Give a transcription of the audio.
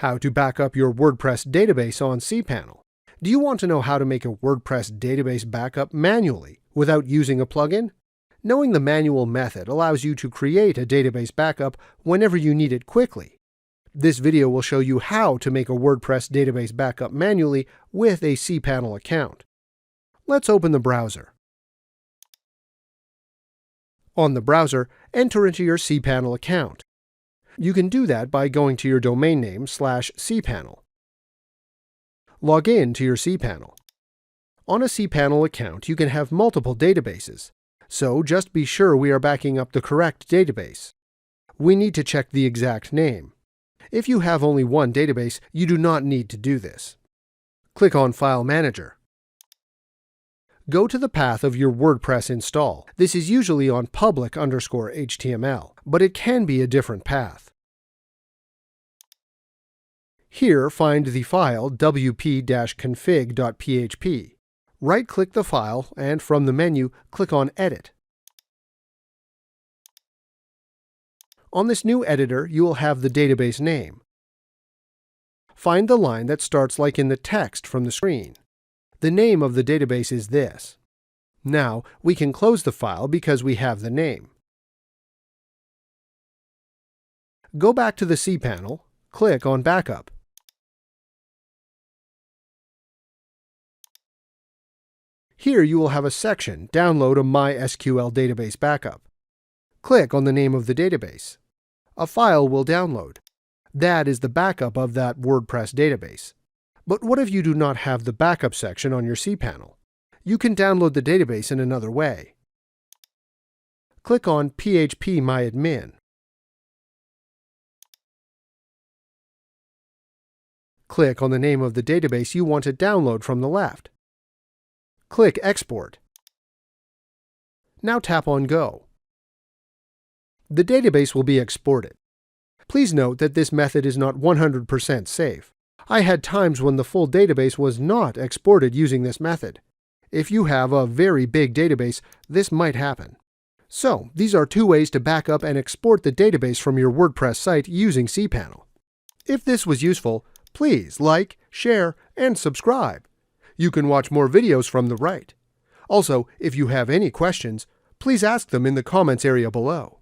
How to back up your WordPress database on cPanel. Do you want to know how to make a WordPress database backup manually without using a plugin? Knowing the manual method allows you to create a database backup whenever you need it quickly. This video will show you how to make a WordPress database backup manually with a cPanel account. Let's open the browser. On the browser, enter into your cPanel account. You can do that by going to your domain name /cPanel. Log in to your cPanel. On a cPanel account, you can have multiple databases, so just be sure we are backing up the correct database. We need to check the exact name. If you have only one database, you do not need to do this. Click on File Manager. Go to the path of your WordPress install. This is usually on public_HTML, but it can be a different path. Here, find the file wp-config.php. Right-click the file, and from the menu, click on Edit. On this new editor, you will have the database name. Find the line that starts like in the text from the screen. The name of the database is this. Now, we can close the file because we have the name. Go back to the cPanel, click on Backup. Here you will have a section, Download a MySQL Database Backup. Click on the name of the database. A file will download. That is the backup of that WordPress database. But what if you do not have the backup section on your cPanel? You can download the database in another way. Click on phpMyAdmin. Click on the name of the database you want to download from the left. Click Export. Now tap on Go. The database will be exported. Please note that this method is not 100% safe. I had times when the full database was not exported using this method. If you have a very big database, this might happen. So, these are two ways to back up and export the database from your WordPress site using cPanel. If this was useful, please like, share, and subscribe. You can watch more videos from the right. Also, if you have any questions, please ask them in the comments area below.